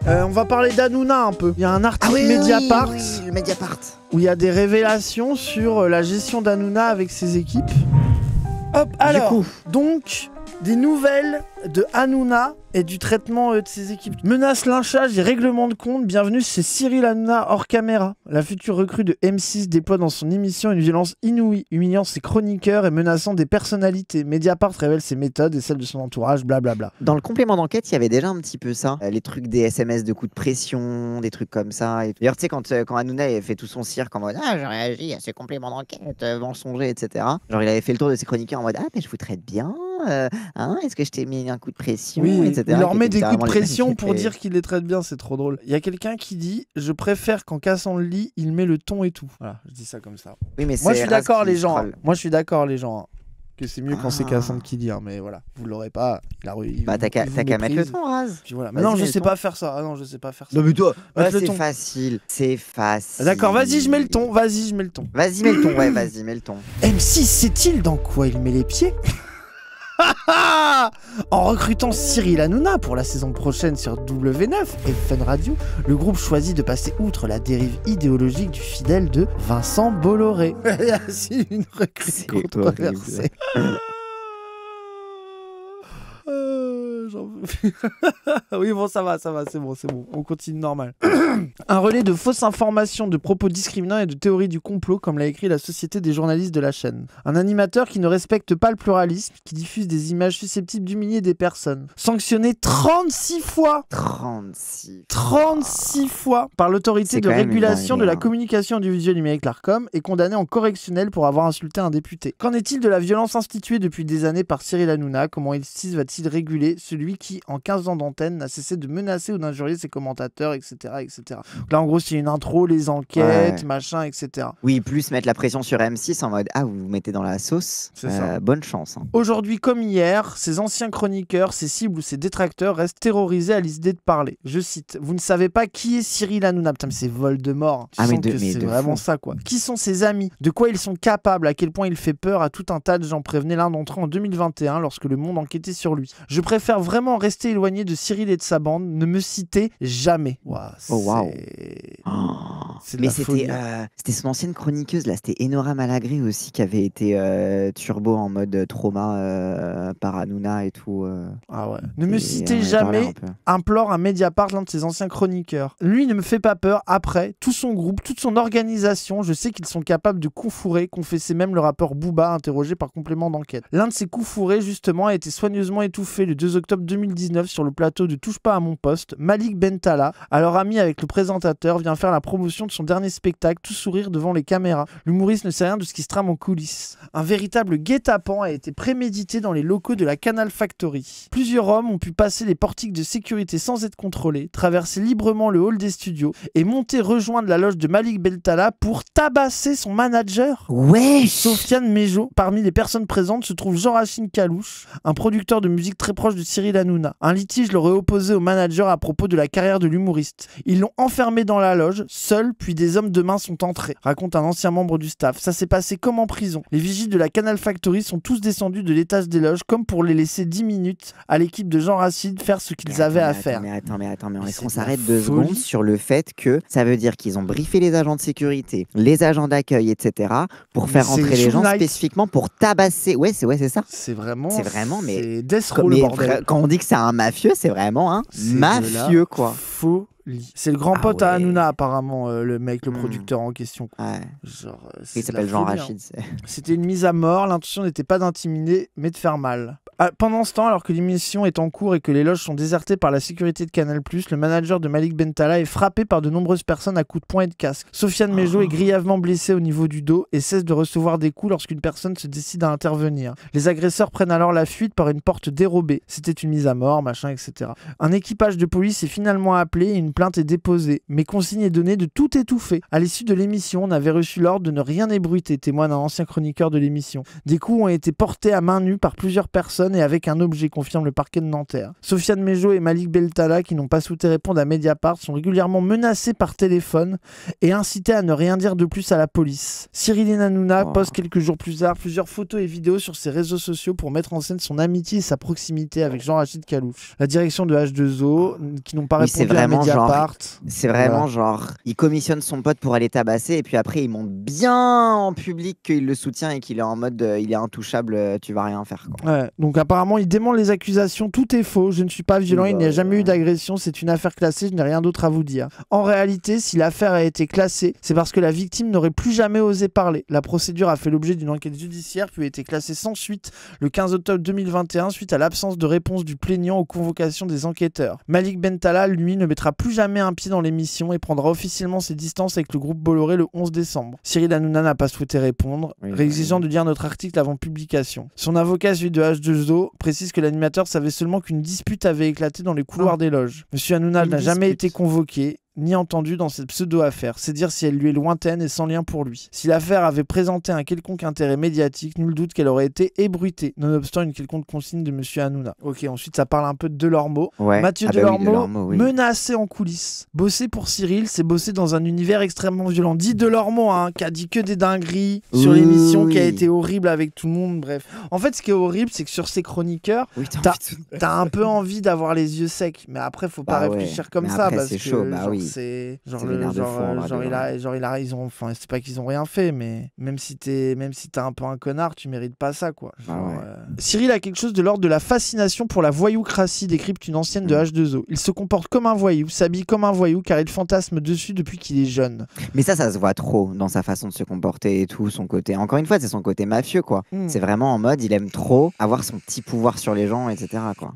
On va parler d'Hanouna un peu. Il y a un article Mediapart, le Mediapart, où il y a des révélations sur la gestion d'Hanouna avec ses équipes. Hop, alors, donc, des nouvelles de Hanouna et du traitement de ses équipes. Menaces, lynchage et règlement de compte. Bienvenue, c'est Cyril Hanouna hors caméra. La future recrue de M6 déploie dans son émission une violence inouïe, humiliant ses chroniqueurs et menaçant des personnalités. Mediapart révèle ses méthodes et celles de son entourage, blablabla. Dans le complément d'enquête, il y avait déjà un petit peu ça. Les trucs des SMS de coups de pression, des trucs comme ça. D'ailleurs, tu sais, quand Hanouna avait fait tout son cirque en mode « Ah, j'ai réagi à ce complément d'enquête, mensonger, etc. » Genre, il avait fait le tour de ses chroniqueurs en mode « Ah, mais je vous traite bien. Hein, est-ce que je t'ai mis un coup de pression, oui, etc. » Il leur met des coups de pression pour dire qu'il les traite bien, c'est trop drôle. Il y a quelqu'un qui dit « Je préfère qu'en cassant le lit, il met le ton et tout. » Voilà, je dis ça comme ça. Oui, mais moi, je suis d'accord, les gens. Troll. Moi, je suis d'accord, les gens. Que c'est mieux quand c'est Cassandre qui dit, hein, mais voilà, vous l'aurez pas. Bah, t'as qu'à mettre le ton, Raz. Puis voilà. Mais non, je sais pas faire ça. Ah non, je sais pas faire ça. Non, mais toi, c'est facile. C'est facile. D'accord, vas-y, je mets le ton. Vas-y, je mets le ton. Vas-y, mets le ton. Ouais, vas-y, mets le ton. M6 sait-il dans quoi il met les pieds? En recrutant Cyril Hanouna pour la saison prochaine sur W9 et Fun Radio, le groupe choisit de passer outre la dérive idéologique du fidèle de Vincent Bolloré. C'est une recrue controversée. Oui, bon, ça va, c'est bon, on continue normal. Un relais de fausses informations, de propos discriminants et de théories du complot, comme l'a écrit la Société des journalistes de la chaîne. Un animateur qui ne respecte pas le pluralisme, qui diffuse des images susceptibles d'humilier des personnes. Sanctionné 36 fois 36 fois par l'autorité de régulation de la communication audiovisuelle numérique, l'Arcom, et condamné en correctionnel pour avoir insulté un député. Qu'en est-il de la violence instituée depuis des années par Cyril Hanouna? Comment M6 va-t-il réguler celui qui, en 15 ans d'antenne, n'a cessé de menacer ou d'injurier ses commentateurs, etc., etc. Donc là, en gros, c'est une intro, les enquêtes, machin, etc. Oui, plus mettre la pression sur M6 en mode « Ah, vous vous mettez dans la sauce ». C'est ça. Bonne chance. Hein. Aujourd'hui comme hier, ces anciens chroniqueurs, ces cibles ou ces détracteurs restent terrorisés à l'idée de parler. Je cite « Vous ne savez pas qui est Cyril Hanouna ». Putain, mais c'est Voldemort. C'est vraiment ça, quoi. Qui sont ses amis? De quoi ils sont capables? À quel point il fait peur à tout un tas de gens? Prévenait l'un d'entre eux en 2021 lorsque Le Monde enquêtait sur lui. Je préfère vraiment rester éloigné de Cyril et de sa bande. Ne me citez jamais. Wow, mais c'était son ancienne chroniqueuse, là. C'était Enora Malagré aussi qui avait été turbo en mode trauma par Hanouna et tout. Ah ouais. Ne me citez jamais, implore un Mediapart, l'un de ses anciens chroniqueurs. Lui ne me fait pas peur. Après, tout son groupe, toute son organisation, je sais qu'ils sont capables de coups fourrés, confessait même le rappeur Booba, interrogé par complément d'enquête. L'un de ces coups fourrés, justement, a été soigneusement étouffé le 2 octobre 2019 sur le plateau de Touche pas à mon poste. Malik Bentala, alors ami avec le présentateur, vient faire la promotion de son dernier spectacle, tout sourire devant les caméras. L'humoriste ne sait rien de ce qui se trame en coulisses. Un véritable guet-apens a été prémédité dans les locaux de la Canal Factory. Plusieurs hommes ont pu passer les portiques de sécurité sans être contrôlés, traverser librement le hall des studios et monter rejoindre la loge de Malik Bentala pour tabasser son manager. Ouais. Sofiane Mejo. Parmi les personnes présentes se trouve Jean-Rachid Kalouche, un producteur de musique très proche de Cyril Hanouna. Un litige l'aurait opposé au manager à propos de la carrière de l'humoriste. Ils l'ont enfermé dans la loge, seul, puis des hommes de main sont entrés, raconte un ancien membre du staff. Ça s'est passé comme en prison. Les vigiles de la Canal Factory sont tous descendus de l'étage des loges, comme pour les laisser 10 minutes à l'équipe de Jean Racine faire ce qu'ils avaient à faire. Mais attends, est-ce qu'on s'arrête 2 secondes sur le fait que ça veut dire qu'ils ont briefé les agents de sécurité, les agents d'accueil, etc. pour faire rentrer les gens spécifiquement pour tabasser. Ouais, c'est ça. C'est vraiment, mais c'est Death Row, le bordel. Quand on dit que c'est un mafieux, c'est vraiment un mafieux, quoi. C'est le grand pote à Hanouna, apparemment, le mec, le producteur en question. Ouais. Genre, il s'appelle Jean Rachid. C'était une mise à mort. L'intention n'était pas d'intimider, mais de faire mal. Pendant ce temps, alors que l'émission est en cours et que les loges sont désertées par la sécurité de Canal+, le manager de Malik Bentala est frappé par de nombreuses personnes à coups de poing et de casque. Sofiane Mejo est grièvement blessé au niveau du dos et cesse de recevoir des coups lorsqu'une personne se décide à intervenir. Les agresseurs prennent alors la fuite par une porte dérobée. C'était une mise à mort, machin, etc. Un équipage de police est finalement appelé et une plainte est déposée. Mais consigne est donnée de tout étouffer. À l'issue de l'émission, on avait reçu l'ordre de ne rien ébruiter, témoigne un ancien chroniqueur de l'émission. Des coups ont été portés à main nue par plusieurs personnes et avec un objet, confirme le parquet de Nanterre. Sofiane Mejo et Malik Beltala, qui n'ont pas souhaité répondre à Mediapart, sont régulièrement menacés par téléphone et incités à ne rien dire de plus à la police. Cyril Hanouna poste quelques jours plus tard plusieurs photos et vidéos sur ses réseaux sociaux pour mettre en scène son amitié et sa proximité avec Jean-Rachid Kalouch. La direction de H2O, qui n'ont pas répondu à Mediapart. C'est vraiment genre, il commissionne son pote pour aller tabasser et puis après il montre bien en public qu'il le soutient et qu'il est en mode il est intouchable, tu vas rien faire, quoi. Ouais, donc apparemment il dément les accusations, tout est faux, je ne suis pas violent, il n'y a jamais eu d'agression, c'est une affaire classée, je n'ai rien d'autre à vous dire. En réalité, si l'affaire a été classée, c'est parce que la victime n'aurait plus jamais osé parler. La procédure a fait l'objet d'une enquête judiciaire puis a été classée sans suite le 15 octobre 2021 suite à l'absence de réponse du plaignant aux convocations des enquêteurs. Malik Bentala, lui, ne mettra plus jamais un pied dans l'émission et prendra officiellement ses distances avec le groupe Bolloré le 11 décembre. Cyril Hanouna n'a pas souhaité répondre, exigeant de lire notre article avant publication. Son avocat, celui de H2O, précise que l'animateur savait seulement qu'une dispute avait éclaté dans les couloirs des loges. Monsieur Hanouna n'a jamais été convoqué ni entendu dans cette pseudo-affaire. C'est dire si elle lui est lointaine et sans lien pour lui. Si l'affaire avait présenté un quelconque intérêt médiatique, nul doute qu'elle aurait été ébruitée, nonobstant une quelconque consigne de Monsieur Hanouna. Ok, ensuite ça parle un peu de Delormeau. Mathieu Delormeau, menacé en coulisses. Bosser pour Cyril, c'est bosser dans un univers extrêmement violent. Dit Delormeau, qui a dit que des dingueries sur l'émission, qui a été horrible avec tout le monde, bref. En fait, ce qui est horrible, c'est que sur ces chroniqueurs, t'as un peu envie d'avoir les yeux secs, mais après, faut pas réfléchir comme ça, parce que chaud, c'est genre enfin c'est pas qu'ils ont rien fait, mais même si t'es un peu un connard, tu mérites pas ça, quoi. Cyril a quelque chose de l'ordre de la fascination pour la voyoucratie, décrypte une ancienne de H2O. Il se comporte comme un voyou, s'habille comme un voyou car il fantasme dessus depuis qu'il est jeune. Mais ça se voit trop dans sa façon de se comporter et tout, son côté, encore une fois, c'est son côté mafieux, quoi. C'est vraiment en mode il aime trop avoir son petit pouvoir sur les gens, etc., quoi.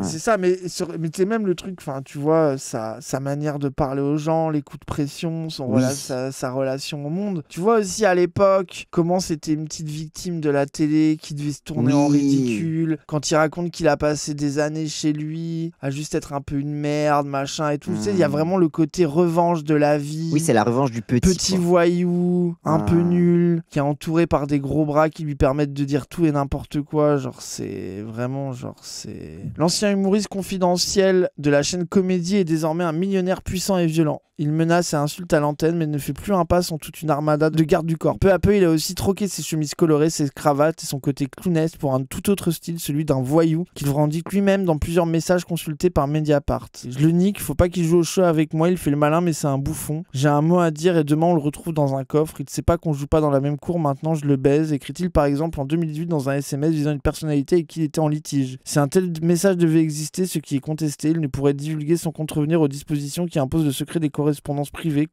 C'est ça, mais c'est même le truc, enfin tu vois, sa manière de parler aux gens, les coups de pression, sa relation au monde. Tu vois aussi à l'époque comment c'était une petite victime de la télé qui devait se tourner en ridicule. Quand il raconte qu'il a passé des années chez lui à juste être un peu une merde, machin et tout. Tu sais, il y a vraiment le côté revanche de la vie. Oui, c'est la revanche du petit voyou, un peu nul, qui est entouré par des gros bras qui lui permettent de dire tout et n'importe quoi. Genre, c'est vraiment, c'est... L'ancien humoriste confidentiel de la chaîne Comédie est désormais un millionnaire puissant et violent. Il menace et insulte à l'antenne, mais ne fait plus un pas sans toute une armada de garde du corps. Peu à peu, il a aussi troqué ses chemises colorées, ses cravates et son côté clownesque pour un tout autre style, celui d'un voyou, qu'il revendique lui-même dans plusieurs messages consultés par Mediapart. Je le nique, faut pas qu'il joue au show avec moi, il fait le malin, mais c'est un bouffon. J'ai un mot à dire et demain on le retrouve dans un coffre. Il ne sait pas qu'on joue pas dans la même cour, maintenant je le baise, écrit-il par exemple en 2018 dans un SMS visant une personnalité avec qui il était en litige. Si un tel message devait exister, ce qui est contesté, il ne pourrait divulguer sans contrevenir aux dispositions qui imposent le secret des correspondance privée,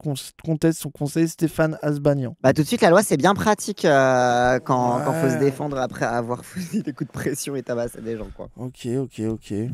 conteste son conseil Stéphane Asbagnan. Tout de suite, la loi, c'est bien pratique quand faut se défendre après avoir foutu des coups de pression et tabasser des gens, quoi. Ok.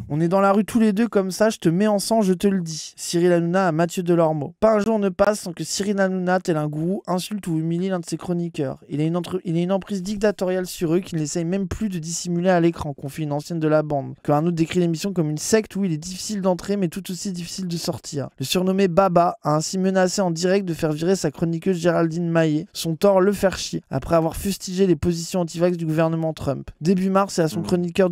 On est dans la rue tous les deux comme ça, je te mets en sang, je te le dis. Cyril Hanouna à Mathieu Delormeau. Pas un jour ne passe sans que Cyril Hanouna, tel un gourou, insulte ou humilie l'un de ses chroniqueurs. Il a une emprise dictatoriale sur eux qu'il n'essaye même plus de dissimuler à l'écran, confie une ancienne de la bande. Que Arnaud décrit l'émission comme une secte où il est difficile d'entrer mais tout aussi difficile de sortir. Le surnommé Baba a ainsi menacé en direct de faire virer sa chroniqueuse Géraldine Maillet, son tort le faire chier, après avoir fustigé les positions anti-vax du gouvernement Trump. Début mars, c'est à son chroniqueur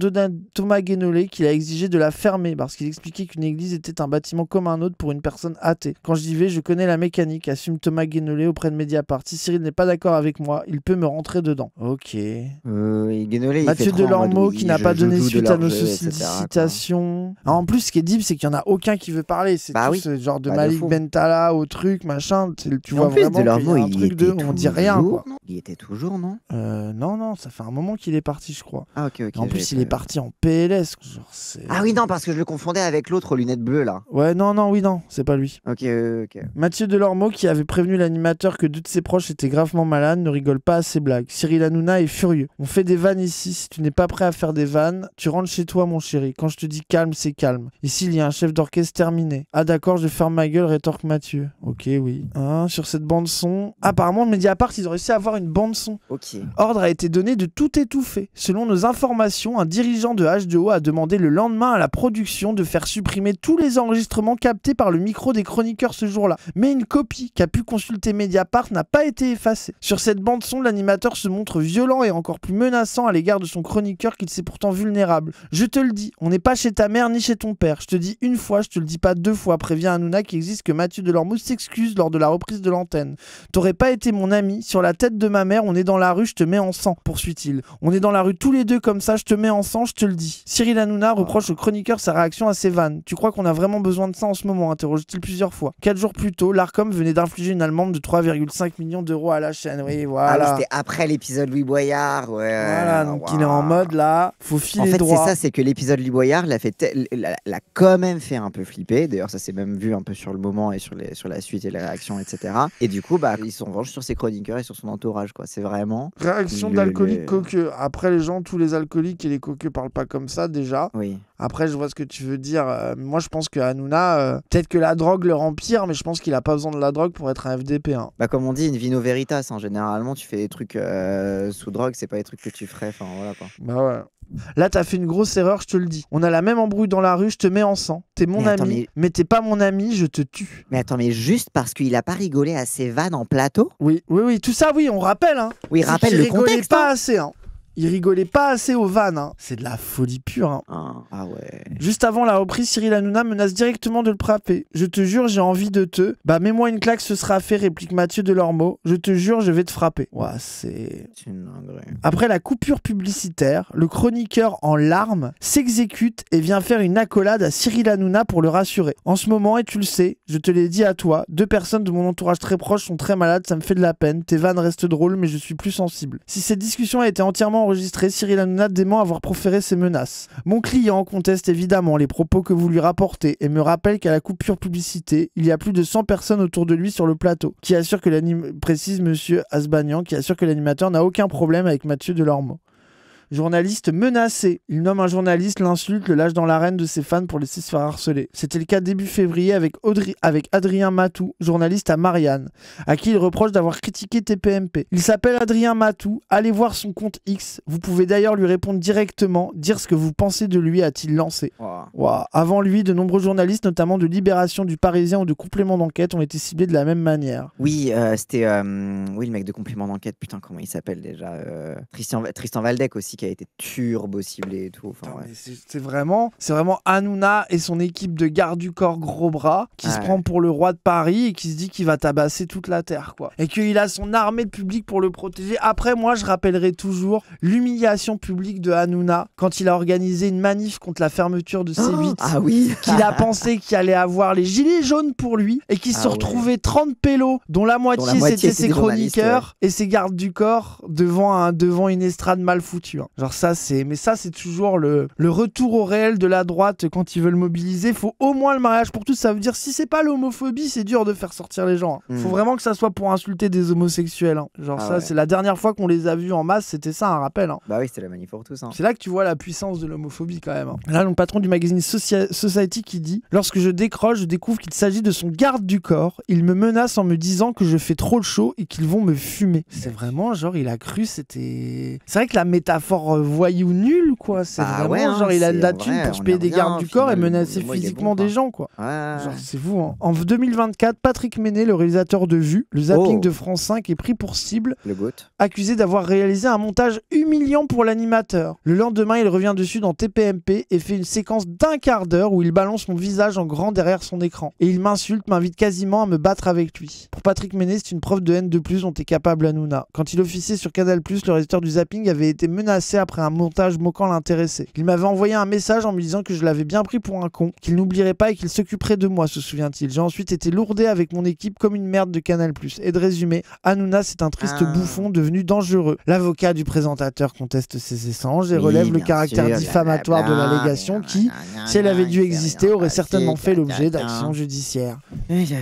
Thomas Guénolé qu'il a exigé de la fermer parce qu'il expliquait qu'une église était un bâtiment comme un autre pour une personne athée. Quand j'y vais, je connais la mécanique, assume Thomas Guénolé auprès de Mediapart. Si Cyril n'est pas d'accord avec moi, il peut me rentrer dedans. Ok. Guénolé, Mathieu Delormeau qui n'a pas donné suite à nos sollicitations. En plus, ce qui est deep, c'est qu'il n'y en a aucun qui veut parler. C'est ce genre de Malik Bentala au truc, machin. Tu vois vraiment qu'il y a un truc de... On dit rien, quoi. Il était toujours, non Non, ça fait un moment qu'il est parti, je crois. Ok. En plus, il est parti en PLS. Ah oui, non, parce que je le confondais avec l'autre aux lunettes bleues, là. Ouais, non, c'est pas lui. Ok. Mathieu Delormeau, qui avait prévenu l'animateur que deux de ses proches étaient gravement malades, ne rigole pas à ses blagues. Cyril Hanouna est furieux. On fait des vannes ici. Si tu n'es pas prêt à faire des vannes, tu rentres chez toi, mon chéri. Quand je te dis calme, c'est calme. Ici, il y a un chef d'orchestre terminé. Ah d'accord, je ferme ma gueule, rétorque Mathieu. Ok, oui. Sur cette bande son, apparemment, Mediapart, ils ont réussi à avoir une bande-son. Ok. Ordre a été donné de tout étouffer. Selon nos informations, un dirigeant de H2O a demandé le lendemain à la production de faire supprimer tous les enregistrements captés par le micro des chroniqueurs ce jour-là. Mais une copie qu'a pu consulter Mediapart n'a pas été effacée. Sur cette bande-son, l'animateur se montre violent et encore plus menaçant à l'égard de son chroniqueur qu'il sait pourtant vulnérable. Je te le dis, on n'est pas chez ta mère ni chez ton père. Je te dis une fois, je te le dis pas deux fois, prévient Hanouna qui existe que Mathieu Delormeau s'excuse lors de la reprise de l'antenne. T'aurais pas été mon ami, sur la tête de ma mère, on est dans la rue, je te mets en sang, poursuit-il. On est dans la rue tous les deux comme ça, je te mets en sang, je te le dis. Cyril Hanouna reproche au chroniqueur sa réaction à ses vannes. Tu crois qu'on a vraiment besoin de ça en ce moment, interroge-t-il plusieurs fois. 4 jours plus tôt, l'Arcom venait d'infliger une amende de 3,5 millions d'euros à la chaîne. Oui, voilà. Ah oui, c'était après l'épisode Louis Boyard. Ouais. Voilà, donc il est en mode là, faut filer droit. En fait, c'est ça, c'est que l'épisode Louis Boyard l'a quand même fait un peu flipper. D'ailleurs, ça s'est même vu un peu sur le moment et sur la suite et les réactions, etc. Et du coup, ils sont vengés sur ses chroniqueurs et sur son entourage, quoi. C'est vraiment... Réaction d'alcoolique coqueux. Après, les gens, tous les alcooliques et les coqueux parlent pas comme ça, déjà. Oui. Après, je vois ce que tu veux dire. Moi, je pense que Hanouna, peut-être que la drogue le rend pire, mais je pense qu'il a pas besoin de la drogue pour être un FDP. Hein. Comme on dit, in vino veritas. Hein. Généralement, tu fais des trucs sous drogue, c'est pas des trucs que tu ferais. Enfin, voilà, quoi. Bah ouais. Là, t'as fait une grosse erreur, je te le dis. On a la même embrouille dans la rue, je te mets en sang. T'es mon ami, mais t'es pas mon ami, je te tue. Mais attends, mais juste parce qu'il a pas rigolé à ses vannes en plateau? Oui, tout ça, oui, on rappelle. Hein. Oui, rappelle le contexte. Il rigolait pas assez, hein. Il rigolait pas assez aux vannes, hein. C'est de la folie pure. Hein. Ah ouais. Juste avant la reprise, Cyril Hanouna menace directement de le frapper. Je te jure, j'ai envie de te... mets-moi une claque, ce sera fait, réplique Mathieu Delormeau. Je te jure, je vais te frapper. Ouah, c'est une dinguerie. Après la coupure publicitaire, le chroniqueur en larmes s'exécute et vient faire une accolade à Cyril Hanouna pour le rassurer. En ce moment, et tu le sais, je te l'ai dit à toi, 2 personnes de mon entourage très proche sont très malades, ça me fait de la peine. Tes vannes restent drôles, mais je suis plus sensible. Si cette discussion a été entièrement enregistré, Cyril Hanouna dément avoir proféré ces menaces. Mon client conteste évidemment les propos que vous lui rapportez et me rappelle qu'à la coupure publicité, il y a plus de 100 personnes autour de lui sur le plateau, précise monsieur Asbagnan, qui assure que l'animateur n'a aucun problème avec Mathieu Delormeau. Journaliste menacé. Il nomme un journaliste, l'insulte, le lâche dans l'arène de ses fans pour laisser se faire harceler. C'était le cas début février avec Adrien Matou, journaliste à Marianne, à qui il reproche d'avoir critiqué TPMP. Il s'appelle Adrien Matou, allez voir son compte X. Vous pouvez d'ailleurs lui répondre directement, dire ce que vous pensez de lui, a-t-il lancé. Wow. Avant lui, de nombreux journalistes, notamment de Libération, du Parisien ou de Complément d'enquête, ont été ciblés de la même manière. Oui, c'était le mec de Complément d'enquête, putain, comment il s'appelle déjà Tristan Valdec aussi, qui a été turbo ciblé et tout. Enfin, ouais. C'est vraiment Hanouna et son équipe de garde du corps gros bras qui se prend pour le roi de Paris et qui se dit qu'il va tabasser toute la terre, quoi. Et qu'il a son armée de public pour le protéger. Après, moi, je rappellerai toujours l'humiliation publique de Hanouna quand il a organisé une manif contre la fermeture de C8. Ah oui. Qu'il a pensé qu'il allait avoir les gilets jaunes pour lui et qu'il se retrouvait 30 pélos, dont la moitié c'était ses chroniqueurs et ses gardes du corps devant une estrade mal foutue. Hein. Genre ça c'est toujours le retour au réel de la droite quand ils veulent mobiliser. Faut au moins le mariage pour tous. Ça veut dire si c'est pas l'homophobie, c'est dur de faire sortir les gens. Hein. Faut vraiment que ça soit pour insulter des homosexuels. Hein. Genre c'est la dernière fois qu'on les a vus en masse, c'était ça un rappel. Hein. Bah oui, c'était la manif pour tous. Hein. C'est là que tu vois la puissance de l'homophobie quand même. Hein. Là, le patron du magazine Society qui dit: lorsque je décroche, je découvre qu'il s'agit de son garde du corps. Il me menace en me disant que je fais trop le show et qu'ils vont me fumer. C'est vraiment genre il a cru c'était. C'est vrai que la métaphore voyou nul quoi. C'est vraiment genre il a de la thune pour se payer des gardes du corps et menacer physiquement des gens quoi. Genre c'est vous. Hein. En 2024, Patrick Ménet, le réalisateur de Vue, le zapping de France 5 est pris pour cible. Le GOAT. Accusé d'avoir réalisé un montage humiliant pour l'animateur. Le lendemain, il revient dessus dans TPMP et fait une séquence d'1 quart d'heure où il balance mon visage en grand derrière son écran. Et il m'insulte, m'invite quasiment à me battre avec lui. Pour Patrick Ménet, c'est une preuve de haine de plus dont est capable Hanouna. Quand il officiait sur Canal+, le réalisateur du zapping avait été menacé après un montage moquant l'intéressé. Il m'avait envoyé un message en me disant que je l'avais bien pris pour un con, qu'il n'oublierait pas et qu'il s'occuperait de moi, se souvient-il. J'ai ensuite été lourdé avec mon équipe comme une merde de Canal+. Et de résumer, Hanouna, c'est un triste bouffon devenu dangereux. L'avocat du présentateur conteste ces échanges et relève le caractère diffamatoire de l'allégation qui, si elle avait dû exister, aurait certainement fait l'objet d'actions judiciaires.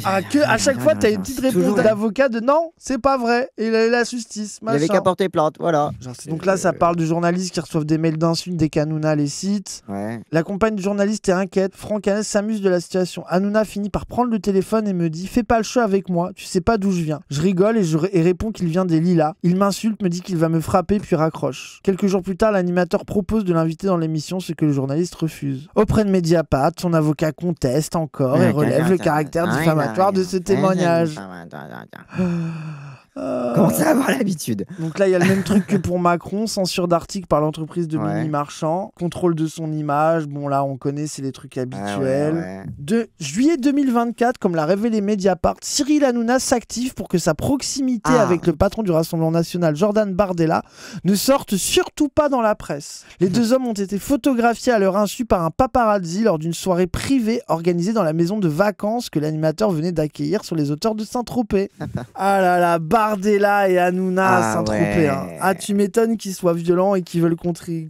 À chaque fois, t'as une petite réponse d'avocat de non, c'est pas vrai, et la justice, machin. Il avait qu'à porter plainte, voilà. Donc là, ça parle de journalistes qui reçoivent des mails d'insultes dès qu'Hanouna les cite. Ouais. La compagne du journaliste est inquiète. Franck Hanès s'amuse de la situation. Hanouna finit par prendre le téléphone et me dit « Fais pas le show avec moi, tu sais pas d'où je viens ». Je rigole et réponds qu'il vient des Lilas. Il m'insulte, me dit qu'il va me frapper puis raccroche. Quelques jours plus tard, l'animateur propose de l'inviter dans l'émission, ce que le journaliste refuse. Auprès de Mediapart, son avocat conteste encore et relève le caractère diffamatoire de ce témoignage. Comment ça avoir l'habitude? Donc là, il y a le même truc que pour Macron, censure d'articles par l'entreprise de Mimi Marchand, contrôle de son image. Bon, là, on connaît, c'est les trucs habituels. De juillet 2024, comme l'a révélé Mediapart, Cyril Hanouna s'active pour que sa proximité avec le patron du Rassemblement national, Jordan Bardella, ne sorte surtout pas dans la presse. Les deux hommes ont été photographiés à leur insu par un paparazzi lors d'une soirée privée organisée dans la maison de vacances que l'animateur venait d'accueillir sur les hauteurs de Saint-Tropez. Ah là là, Bardella et Hanouna à Saint-Tropez. Ah, tu m'étonnes qu'ils soient violents et qu'ils veulent contrer.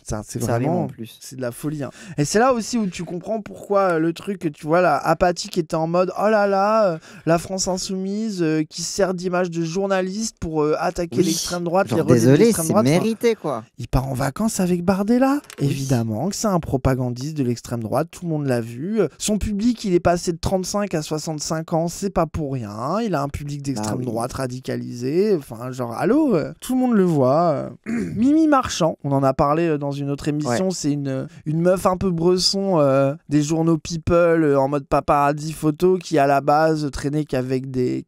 C'est vraiment. C'est de la folie. Et c'est là aussi où tu comprends pourquoi le truc, tu vois, là, apathique était en mode oh là là, la France insoumise qui sert d'image de journaliste pour attaquer l'extrême droite. Genre, désolé, c'est mérité quoi. Il part en vacances avec Bardella. Évidemment que c'est un propagandiste de l'extrême droite, tout le monde l'a vu. Son public, il est passé de 35 à 65 ans, c'est pas pour rien. Il a un public d'extrême droite radicalisé. Enfin, genre, allô, tout le monde le voit. Mimi Marchand, on en a parlé dans une autre émission, c'est une meuf un peu bresson des journaux People en mode paparazzi photo qui à la base traînait qu'avec des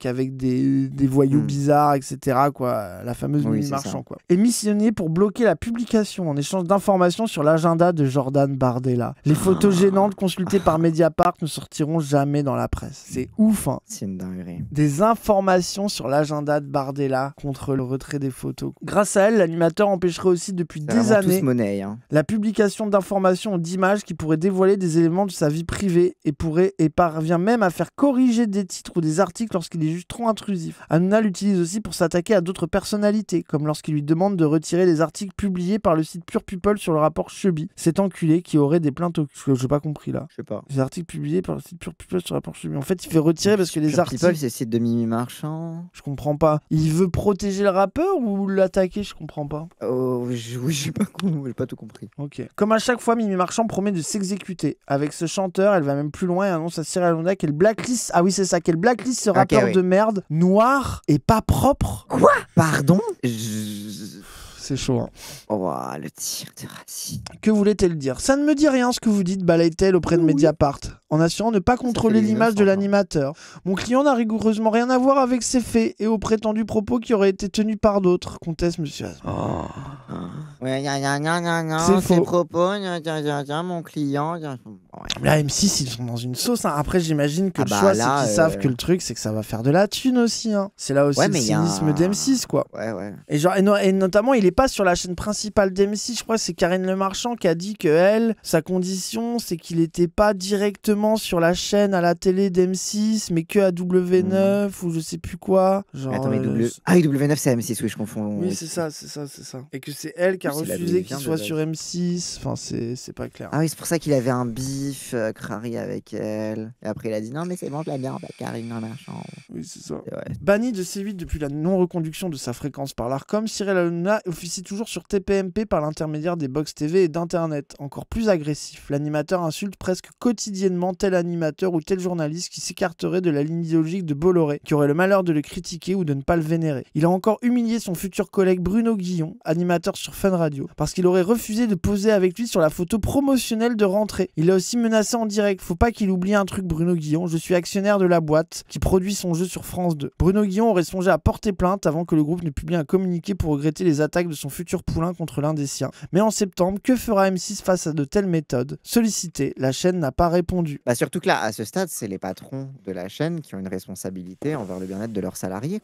voyous bizarres, etc. quoi. La fameuse Mimi Marchand. Quoi. Et missionnée pour bloquer la publication en échange d'informations sur l'agenda de Jordan Bardella. Les photos gênantes consultées par Mediapart ne sortiront jamais dans la presse. C'est ouf, hein. C'est une dinguerie. Des informations sur l'agenda de Bardella contre le retrait des photos. Grâce à elle, l'animateur empêcherait aussi depuis des années la publication d'informations ou d'images qui pourraient dévoiler des éléments de sa vie privée et parvient même à faire corriger des titres ou des articles lorsqu'il est juste trop intrusif. Hanouna l'utilise aussi pour s'attaquer à d'autres personnalités, comme lorsqu'il lui demande de retirer les articles publiés par le site Pure People sur le rapport Chubby. Cet enculé qui aurait des plaintes au... J'ai pas compris là. Je sais pas. Les articles publiés par le site Pure People sur le rapport Chubby. En fait, il fait retirer parce que les articles... Pure People, c'est le site de Mimi Marchand. Je comprends pas. Il veut protéger le rappeur ou l'attaquer? Je comprends pas. Oh, j'ai pas tout compris. Ok. Comme à chaque fois, Mimi Marchand promet de s'exécuter. Avec ce chanteur, elle va même plus loin et annonce à Cyril Hanouna qu'elle blacklist... Ah oui, c'est ça, qu'elle blacklist ce rappeur de merde, noir et pas propre. Quoi? Pardon? C'est chaud, hein. Oh, le tir de racine. Que voulait-elle dire? Ça ne me dit rien ce que vous dites, balaye-t-elle auprès de Mediapart, en assurant ne pas contrôler l'image de l'animateur. Mon client n'a rigoureusement rien à voir avec ses faits et aux prétendus propos qui auraient été tenus par d'autres, conteste monsieur. Ouais, c'est faux. Ses propos, mon client. Là, M6, ils sont dans une sauce. Hein. Après, j'imagine que le choix, c'est qu'ils savent que le truc, c'est que ça va faire de la thune aussi. Hein. C'est là aussi le cynisme d'M6, quoi. Et notamment, il est pas sur la chaîne principale d'M6. Je crois que c'est Karine Le Marchand qui a dit que elle, sa condition, c'est qu'il était pas directement sur la chaîne à la télé d'M6, mais que à W9 ou je sais plus quoi. Genre, attends, mais W9, c'est M6, oui, je confonds. Oui, c'est ça. Et que c'est elle qui a refusé qu'il soit sur M6. Enfin, c'est pas clair. Ah oui, c'est pour ça qu'il avait un bif crari avec elle. Et après, il a dit non, mais c'est bon, je l'aime bien, Karine Le Marchand. Oui, c'est ça. Banni de C8 depuis la non-reconduction de sa fréquence par l'Arcom, Cyril Hanouna officie toujours sur TPMP par l'intermédiaire des box TV et d'Internet. Encore plus agressif, l'animateur insulte presque quotidiennement tel animateur ou tel journaliste qui s'écarterait de la ligne idéologique de Bolloré, qui aurait le malheur de le critiquer ou de ne pas le vénérer. Il a encore humilié son futur collègue Bruno Guillon, animateur sur Fun Radio, parce qu'il aurait refusé de poser avec lui sur la photo promotionnelle de rentrée. Il a aussi menacé en direct. Faut pas qu'il oublie un truc, Bruno Guillon. Je suis actionnaire de la boîte qui produit son jeu sur France 2. Bruno Guillon aurait songé à porter plainte avant que le groupe ne publie un communiqué pour regretter les attaques de son futur poulain contre l'un des siens. Mais en septembre, que fera M6 face à de telles méthodes? Sollicité, la chaîne n'a pas répondu. Bah surtout que là, à ce stade, c'est les patrons de la chaîne qui ont une responsabilité envers le bien-être de leurs salariés.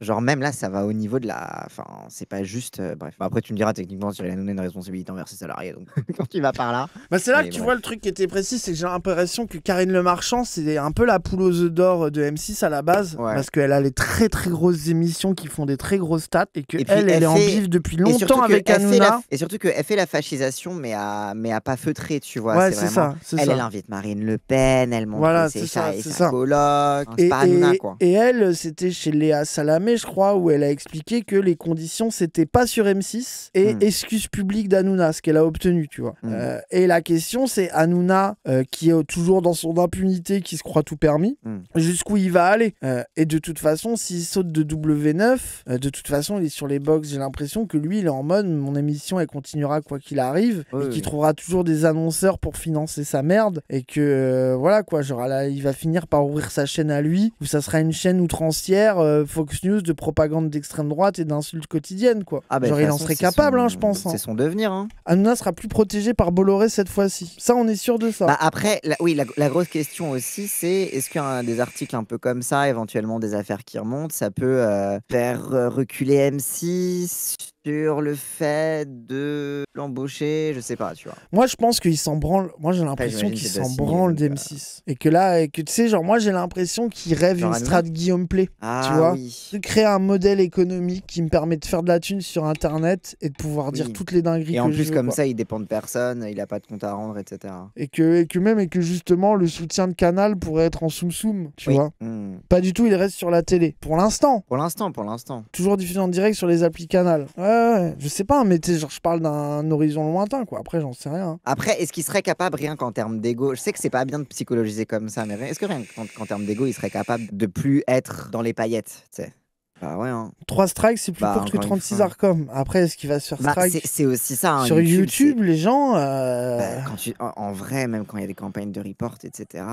Genre même là, ça va au niveau de la... Enfin, c'est pas juste... Bref. Bah, après, tu me diras, techniquement, Cyril Hanouna a une responsabilité envers ses salariés. Donc quand tu vas par là... Bah c'est là que tu vois le truc qui était précis, c'est que j'ai l'impression que Karine Le Marchand, c'est un peu la poule aux œufs d'or de M6 la base, parce qu'elle a les très très grosses émissions qui font des très grosses stats et que elle est en bif depuis longtemps avec Hanouna. Et surtout qu'elle fait la fascisation, mais à pas feutrer, tu vois. Ouais, c'est ça. Elle invite Marine Le Pen, elle montre ses chats et sa coloc. C'est pas Hanouna, quoi. Et elle, c'était chez Léa Salamé, je crois, où elle a expliqué que les conditions, c'était pas sur M6 et excuse publique d'Hanouna, ce qu'elle a obtenu, tu vois. Et la question, c'est Hanouna, qui est toujours dans son impunité, qui se croit tout permis, jusqu'où il va aller. Et de toute façon, s'il saute de W9, de toute façon, il est sur les box. J'ai l'impression que lui, il est en mode, mon émission, elle continuera quoi qu'il arrive, et qu'il trouvera toujours des annonceurs pour financer sa merde, et que, voilà, quoi, genre là, il va finir par ouvrir sa chaîne à lui, où ça sera une chaîne outrancière, Fox News, de propagande d'extrême droite et d'insultes quotidiennes, quoi. Genre, il en serait capable, je pense. C'est son devenir, Hanouna sera plus protégé par Bolloré cette fois-ci. Ça, on est sûr de ça. Après, la grosse question aussi, c'est est-ce qu'un des articles un peu comme ça, éventuellement des affaires qui remontent, ça peut faire reculer M6 sur le fait de l'embaucher, je sais pas, tu vois. Moi, je pense qu'il s'en branle. Moi, j'ai l'impression qu'il s'en branle d'M6. Et que là, tu sais, genre, moi, j'ai l'impression qu'il rêve une strat Guillaume Play. Tu vois, de créer un modèle économique qui me permet de faire de la thune sur Internet et de pouvoir dire toutes les dingueries que je veux. Et en plus, comme ça, il dépend de personne, il a pas de compte à rendre, etc. Et que justement, le soutien de Canal pourrait être en soum-soum, tu vois. Pas du tout, il reste sur la télé. Pour l'instant. Pour l'instant. Toujours diffusé en direct sur les applis Canal. Ouais, je sais pas, mais genre, je parle d'un horizon lointain, quoi. Après, j'en sais rien. Après, est-ce qu'il serait capable, rien qu'en termes d'ego, je sais que c'est pas bien de psychologiser comme ça, mais est-ce que rien qu'en termes d'ego, il serait capable de plus être dans les paillettes, tu sais? Bah ouais. 3 strikes, c'est plus court que 36 Arcom. Après, est-ce qu'il va se faire strike c'est aussi ça. Sur YouTube, les gens. En vrai, même quand il y a des campagnes de report, etc.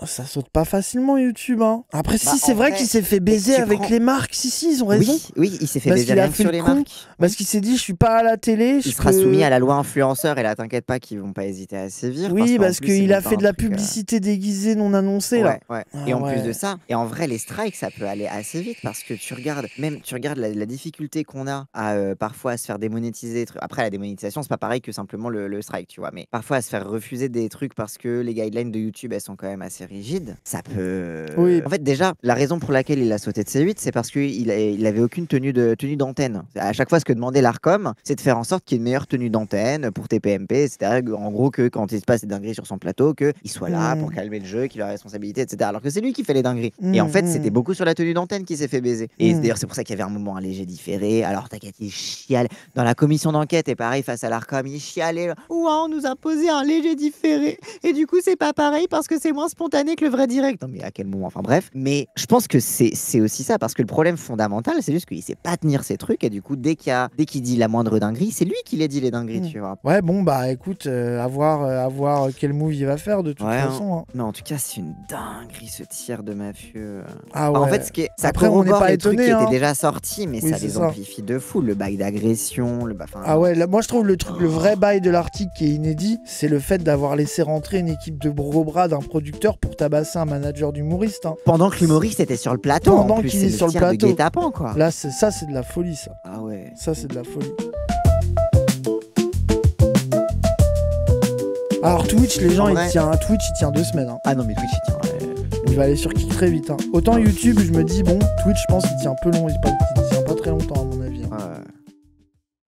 Ça saute pas facilement YouTube. Après, si, c'est vrai qu'il s'est fait baiser avec les marques. Si, ils ont raison. Oui, il s'est fait baiser rien sur les marques. Parce qu'il s'est dit, je suis pas à la télé. Il sera soumis à la loi influenceur et là, t'inquiète pas qu'ils vont pas hésiter à sévir. Oui, parce qu'il a fait de la publicité déguisée non annoncée. Ouais. Et en plus de ça, et en vrai, les strikes, ça peut aller assez vite parce que tu regardes la difficulté qu'on a à parfois à se faire démonétiser. Après, la démonétisation, c'est pas pareil que simplement le strike, tu vois. Mais parfois, à se faire refuser des trucs parce que les guidelines de YouTube, elles sont quand même assez rigides. Ça peut. Oui. En fait, déjà, la raison pour laquelle il a sauté de C8, c'est parce qu'il avait aucune tenue d'antenne. À chaque fois, ce que demandait l'Arcom, c'est de faire en sorte qu'il y ait une meilleure tenue d'antenne pour TPMP, etc. En gros, que quand il se passe des dingueries sur son plateau, qu'il soit là pour calmer le jeu, qu'il a la responsabilité, etc. Alors que c'est lui qui fait les dingueries. Et en fait, c'était beaucoup sur la tenue d'antenne qui s'est fait baiser. Et d'ailleurs, c'est pour ça qu'il y avait un moment un léger différé. Alors, t'inquiète, il chiale. Dans la commission d'enquête, et pareil, face à l'Arcom, il chialait. Ouah, on nous a posé un léger différé. Et du coup, c'est pas pareil parce que c'est moins spontané que le vrai direct. Non, mais à quel moment? Enfin, bref. Mais je pense que c'est aussi ça, parce que le problème fondamental, c'est juste qu'il sait pas tenir ses trucs. Et du coup, dès qu'il dit la moindre dinguerie, c'est lui qui les dit, les dingueries, tu vois. Ouais, bon, bah écoute, à voir quel move il va faire de toute façon. Mais en tout cas, c'est une dinguerie, ce tir de mafieux. Ah ouais. En fait, ça corrobore les trucs qui étaient déjà sortis, mais ça les amplifie de fou. Le bail d'agression, ouais, là, moi je trouve le vrai bail de l'article qui est inédit, c'est le fait d'avoir laissé rentrer une équipe de gros bras d'un producteur pour tabasser un manager d'humoriste. Pendant que l'humoriste était sur le plateau. Pendant qu'il est sur le plateau. De guet-apens, quoi. Là, ça, c'est de la folie, ça. Ah ouais. Ça, c'est de la folie. Alors Twitch, les gens, Twitch, il tient 2 semaines. Ah non, mais Twitch, il tient. Il va aller sur Kick très vite. Autant YouTube, je me dis, bon, Twitch, je pense qu'il tient un peu long, il